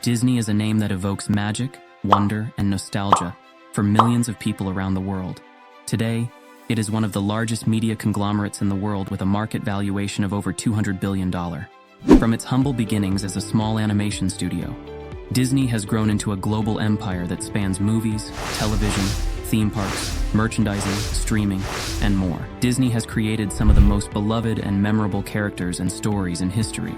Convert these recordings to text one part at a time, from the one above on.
Disney is a name that evokes magic, wonder, and nostalgia for millions of people around the world. Today, it is one of the largest media conglomerates in the world with a market valuation of over $200 billion. From its humble beginnings as a small animation studio, Disney has grown into a global empire that spans movies, television, theme parks, merchandising, streaming, and more. Disney has created some of the most beloved and memorable characters and stories in history,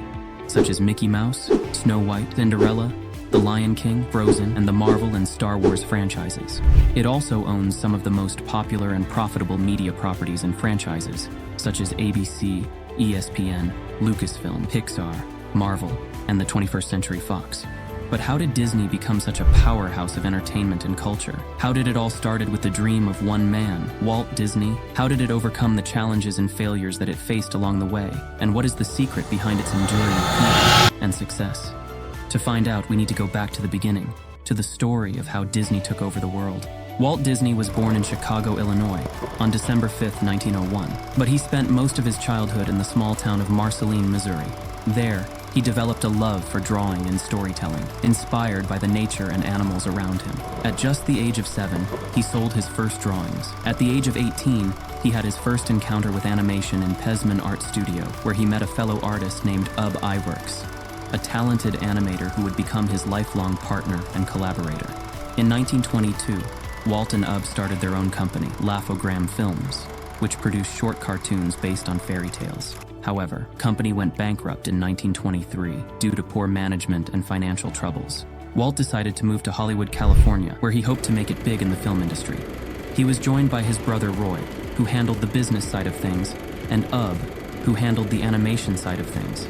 such as Mickey Mouse, Snow White, Cinderella, The Lion King, Frozen, and the Marvel and Star Wars franchises. It also owns some of the most popular and profitable media properties and franchises, such as ABC, ESPN, Lucasfilm, Pixar, Marvel, and the 21st Century Fox. But how did Disney become such a powerhouse of entertainment and culture? How did it all started with the dream of one man, Walt Disney? How did it overcome the challenges and failures that it faced along the way? And what is the secret behind its enduring appeal and success? To find out, we need to go back to the beginning, to the story of how Disney took over the world. Walt Disney was born in Chicago, Illinois, on December 5, 1901, but he spent most of his childhood in the small town of Marceline, Missouri. There, he developed a love for drawing and storytelling, inspired by the nature and animals around him. At just the age of 7, he sold his first drawings. At the age of 18, he had his first encounter with animation in Pesman Art Studio, where he met a fellow artist named Ub Iwerks, a talented animator who would become his lifelong partner and collaborator. In 1922, Walt and Ub started their own company, Laugh-O-Gram Films, which produced short cartoons based on fairy tales. However, the company went bankrupt in 1923 due to poor management and financial troubles. Walt decided to move to Hollywood, California, where he hoped to make it big in the film industry. He was joined by his brother Roy, who handled the business side of things, and Ub, who handled the animation side of things.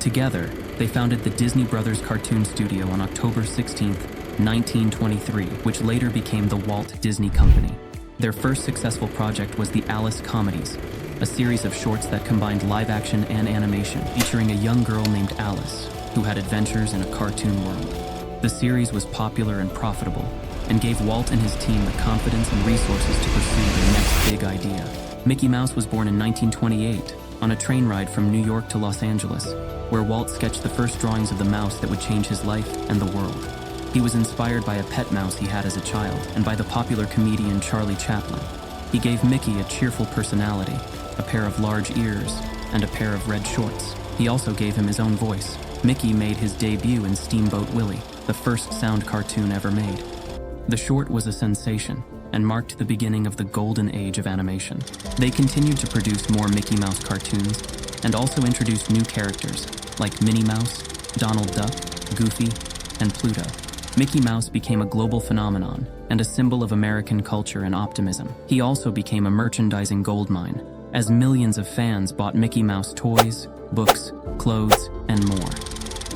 Together, they founded the Disney Brothers Cartoon Studio on October 16, 1923, which later became the Walt Disney Company. Their first successful project was the Alice Comedies, a series of shorts that combined live action and animation, featuring a young girl named Alice, who had adventures in a cartoon world. The series was popular and profitable, and gave Walt and his team the confidence and resources to pursue their next big idea. Mickey Mouse was born in 1928, on a train ride from New York to Los Angeles, where Walt sketched the first drawings of the mouse that would change his life and the world. He was inspired by a pet mouse he had as a child, and by the popular comedian Charlie Chaplin. He gave Mickey a cheerful personality, a pair of large ears, and a pair of red shorts. He also gave him his own voice. Mickey made his debut in Steamboat Willie, the first sound cartoon ever made. The short was a sensation, and marked the beginning of the golden age of animation. They continued to produce more Mickey Mouse cartoons, and also introduced new characters, like Minnie Mouse, Donald Duck, Goofy, and Pluto. Mickey Mouse became a global phenomenon, and a symbol of American culture and optimism. He also became a merchandising goldmine, as millions of fans bought Mickey Mouse toys, books, clothes, and more.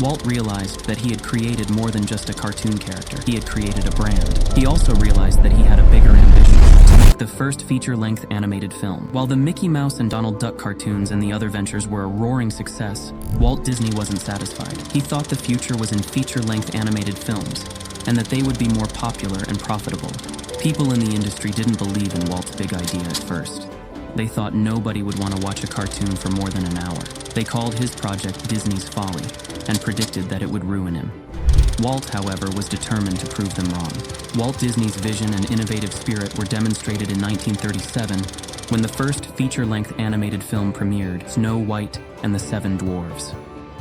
Walt realized that he had created more than just a cartoon character. He had created a brand. He also realized that he had a bigger ambition: to make the first feature-length animated film. While the Mickey Mouse and Donald Duck cartoons and the other ventures were a roaring success, Walt Disney wasn't satisfied. He thought the future was in feature-length animated films, and that they would be more popular and profitable. People in the industry didn't believe in Walt's big idea at first. They thought nobody would want to watch a cartoon for more than an hour. They called his project Disney's Folly, and predicted that it would ruin him. Walt, however, was determined to prove them wrong. Walt Disney's vision and innovative spirit were demonstrated in 1937, when the first feature-length animated film premiered, Snow White and the Seven Dwarfs.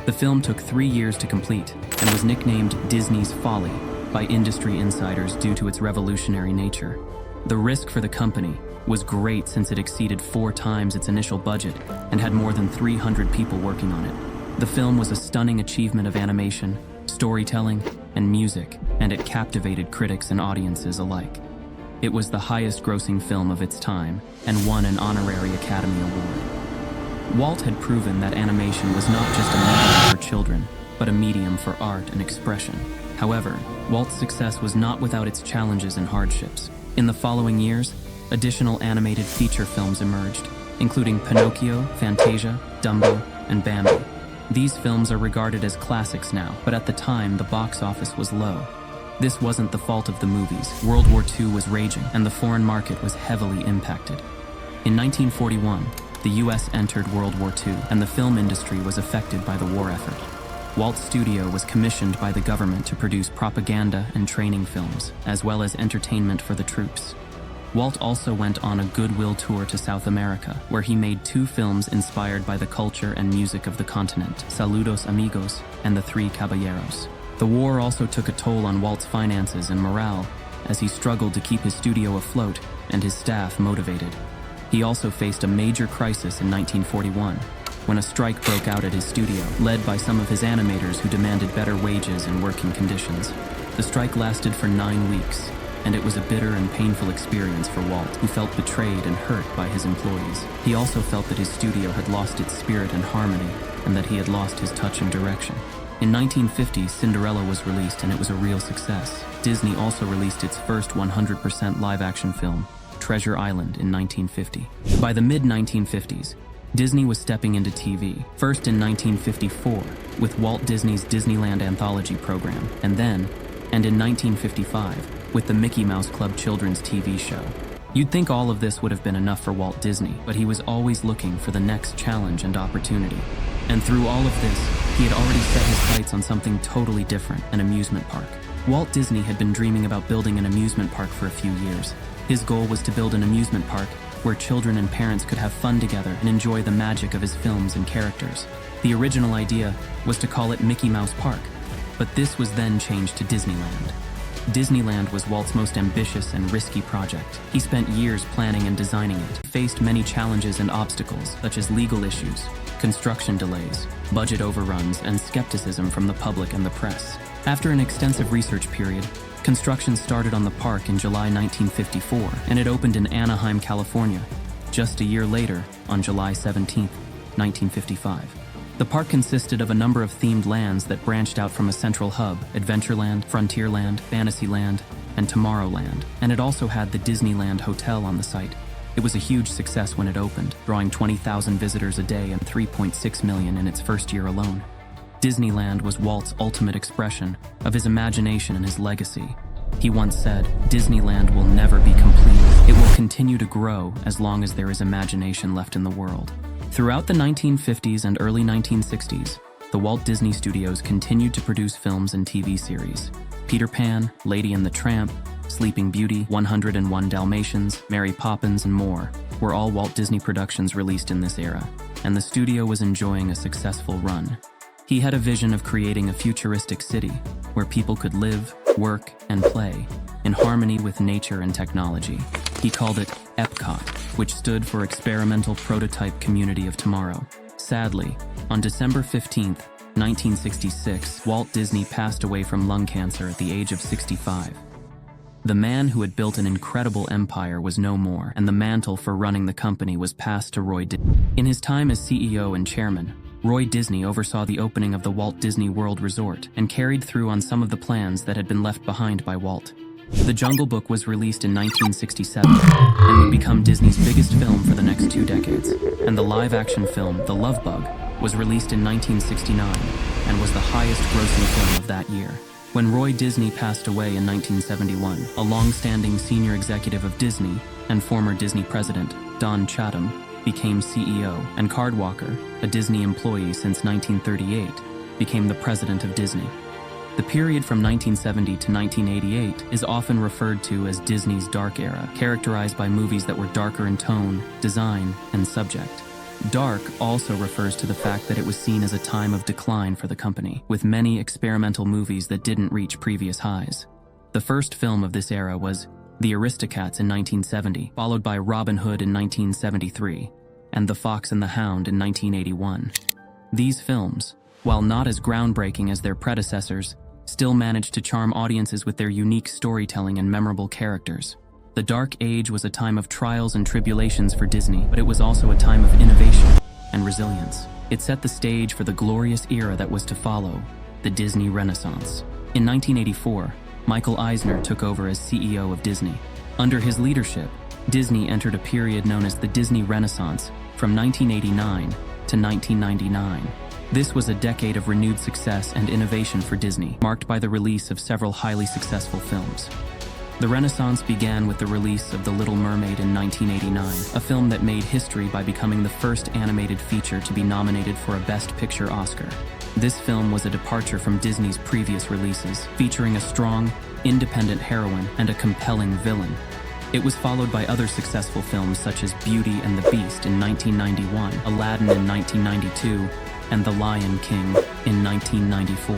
The film took 3 years to complete, and was nicknamed Disney's Folly by industry insiders due to its revolutionary nature. The risk for the company was great, since it exceeded 4 times its initial budget and had more than 300 people working on it. The film was a stunning achievement of animation, storytelling, and music, and it captivated critics and audiences alike. It was the highest-grossing film of its time and won an honorary Academy Award. Walt had proven that animation was not just a medium for children, but a medium for art and expression. However, Walt's success was not without its challenges and hardships. In the following years, additional animated feature films emerged, including Pinocchio, Fantasia, Dumbo, and Bambi. These films are regarded as classics now, but at the time, the box office was low. This wasn't the fault of the movies. World War II was raging, and the foreign market was heavily impacted. In 1941, the US entered World War II, and the film industry was affected by the war effort. Walt's studio was commissioned by the government to produce propaganda and training films, as well as entertainment for the troops. Walt also went on a goodwill tour to South America, where he made 2 films inspired by the culture and music of the continent, Saludos Amigos and The Three Caballeros. The war also took a toll on Walt's finances and morale, as he struggled to keep his studio afloat and his staff motivated. He also faced a major crisis in 1941, when a strike broke out at his studio, led by some of his animators who demanded better wages and working conditions. The strike lasted for 9 weeks, and it was a bitter and painful experience for Walt, who felt betrayed and hurt by his employees. He also felt that his studio had lost its spirit and harmony, and that he had lost his touch and direction. In 1950, Cinderella was released, and it was a real success. Disney also released its first 100% live-action film, Treasure Island, in 1950. By the mid-1950s, Disney was stepping into TV, first in 1954 with Walt Disney's Disneyland Anthology program, and in 1955 with the Mickey Mouse Club children's TV show. You'd think all of this would have been enough for Walt Disney, but he was always looking for the next challenge and opportunity. And through all of this, he had already set his sights on something totally different, an amusement park. Walt Disney had been dreaming about building an amusement park for a few years. His goal was to build an amusement park where children and parents could have fun together and enjoy the magic of his films and characters. The original idea was to call it Mickey Mouse Park, but this was then changed to Disneyland. Disneyland was Walt's most ambitious and risky project. He spent years planning and designing it. He faced many challenges and obstacles, such as legal issues, construction delays, budget overruns, and skepticism from the public and the press. After an extensive research period, construction started on the park in July 1954, and it opened in Anaheim, California, just a year later, on July 17, 1955. The park consisted of a number of themed lands that branched out from a central hub: Adventureland, Frontierland, Fantasyland, and Tomorrowland, and it also had the Disneyland Hotel on the site. It was a huge success when it opened, drawing 20,000 visitors a day and $3.6 million in its first year alone. Disneyland was Walt's ultimate expression of his imagination and his legacy. He once said, "Disneyland will never be complete. It will continue to grow as long as there is imagination left in the world." Throughout the 1950s and early 1960s, the Walt Disney Studios continued to produce films and TV series. Peter Pan, Lady and the Tramp, Sleeping Beauty, 101 Dalmatians, Mary Poppins, and more were all Walt Disney productions released in this era, and the studio was enjoying a successful run. He had a vision of creating a futuristic city where people could live, work, and play in harmony with nature and technology. He called it Epcot, which stood for Experimental Prototype Community of Tomorrow. Sadly, on December 15, 1966, Walt Disney passed away from lung cancer at the age of 65. The man who had built an incredible empire was no more, and the mantle for running the company was passed to Roy Disney. In his time as CEO and chairman, Roy Disney oversaw the opening of the Walt Disney World Resort and carried through on some of the plans that had been left behind by Walt. The Jungle Book was released in 1967 and would become Disney's biggest film for the next 2 decades. And the live-action film, The Love Bug, was released in 1969 and was the highest-grossing film of that year. When Roy Disney passed away in 1971, a long-standing senior executive of Disney and former Disney president, Don Chatham, became CEO, and Card Walker, a Disney employee since 1938, became the president of Disney. The period from 1970 to 1988 is often referred to as Disney's dark era, characterized by movies that were darker in tone, design, and subject. Dark also refers to the fact that it was seen as a time of decline for the company, with many experimental movies that didn't reach previous highs. The first film of this era was The Aristocats in 1970, followed by Robin Hood in 1973, and The Fox and the Hound in 1981. These films, while not as groundbreaking as their predecessors, still managed to charm audiences with their unique storytelling and memorable characters. The Dark Age was a time of trials and tribulations for Disney, but it was also a time of innovation and resilience. It set the stage for the glorious era that was to follow, the Disney Renaissance. In 1984, Michael Eisner took over as CEO of Disney. Under his leadership, Disney entered a period known as the Disney Renaissance from 1989 to 1999. This was a decade of renewed success and innovation for Disney, marked by the release of several highly successful films. The Renaissance began with the release of The Little Mermaid in 1989, a film that made history by becoming the first animated feature to be nominated for a Best Picture Oscar. This film was a departure from Disney's previous releases, featuring a strong, independent heroine and a compelling villain. It was followed by other successful films such as Beauty and the Beast in 1991, Aladdin in 1992, and The Lion King in 1994.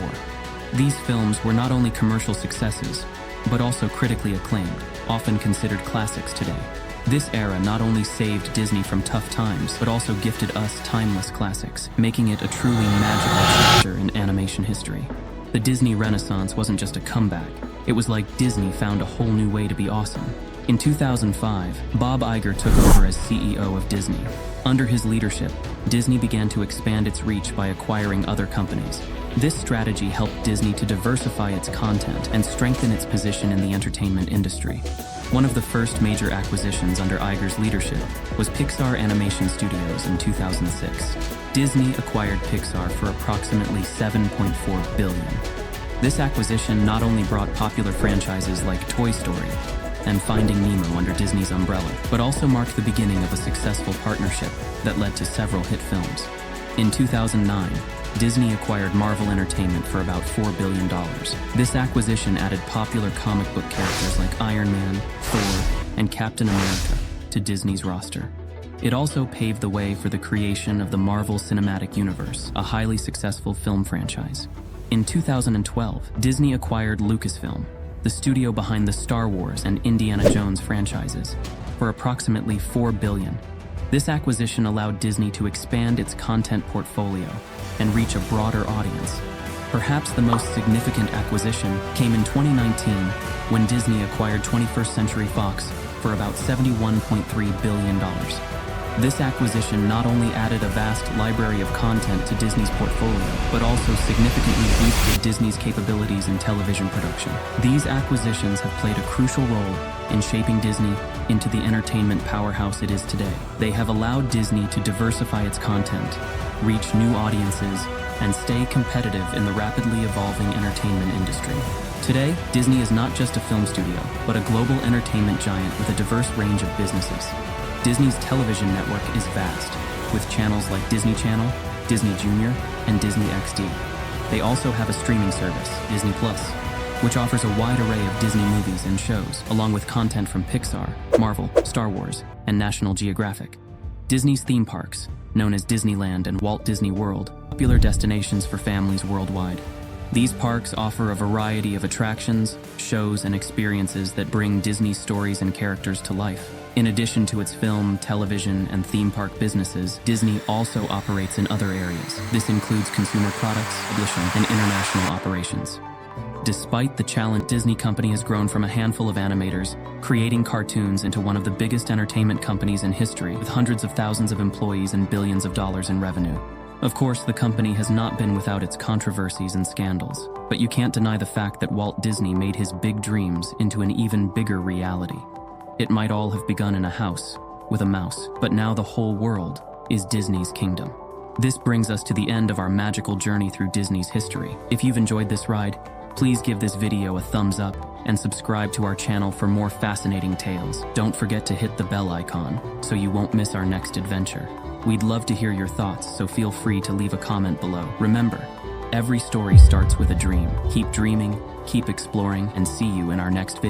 These films were not only commercial successes, but also critically acclaimed, often considered classics today. This era not only saved Disney from tough times, but also gifted us timeless classics, making it a truly magical chapter in animation history. The Disney Renaissance wasn't just a comeback, it was like Disney found a whole new way to be awesome. In 2005, Bob Iger took over as CEO of Disney. Under his leadership, Disney began to expand its reach by acquiring other companies. This strategy helped Disney to diversify its content and strengthen its position in the entertainment industry. One of the first major acquisitions under Iger's leadership was Pixar Animation Studios in 2006. Disney acquired Pixar for approximately $7.4 billion. This acquisition not only brought popular franchises like Toy Story and Finding Nemo under Disney's umbrella, but also marked the beginning of a successful partnership that led to several hit films. In 2009, Disney acquired Marvel Entertainment for about $4 billion. This acquisition added popular comic book characters like Iron Man, Thor, and Captain America to Disney's roster. It also paved the way for the creation of the Marvel Cinematic Universe, a highly successful film franchise. In 2012, Disney acquired Lucasfilm, the studio behind the Star Wars and Indiana Jones franchises, for approximately $4 billion. This acquisition allowed Disney to expand its content portfolio and reach a broader audience. Perhaps the most significant acquisition came in 2019 when Disney acquired 21st Century Fox for about $71.3 billion. This acquisition not only added a vast library of content to Disney's portfolio, but also significantly boosted Disney's capabilities in television production. These acquisitions have played a crucial role in shaping Disney into the entertainment powerhouse it is today. They have allowed Disney to diversify its content, reach new audiences, and stay competitive in the rapidly evolving entertainment industry. Today, Disney is not just a film studio, but a global entertainment giant with a diverse range of businesses. Disney's television network is vast, with channels like Disney Channel, Disney Junior, and Disney XD. They also have a streaming service, Disney Plus, which offers a wide array of Disney movies and shows, along with content from Pixar, Marvel, Star Wars, and National Geographic. Disney's theme parks, known as Disneyland and Walt Disney World, are popular destinations for families worldwide. These parks offer a variety of attractions, shows, and experiences that bring Disney stories and characters to life. In addition to its film, television, and theme park businesses, Disney also operates in other areas. This includes consumer products, publishing, and international operations. Despite the challenge, Disney Company has grown from a handful of animators, creating cartoons, into one of the biggest entertainment companies in history, with hundreds of thousands of employees and billions of dollars in revenue. Of course, the company has not been without its controversies and scandals, but you can't deny the fact that Walt Disney made his big dreams into an even bigger reality. It might all have begun in a house, with a mouse, but now the whole world is Disney's kingdom. This brings us to the end of our magical journey through Disney's history. If you've enjoyed this ride, please give this video a thumbs up and subscribe to our channel for more fascinating tales. Don't forget to hit the bell icon so you won't miss our next adventure. We'd love to hear your thoughts, so feel free to leave a comment below. Remember, every story starts with a dream. Keep dreaming, keep exploring, and see you in our next video.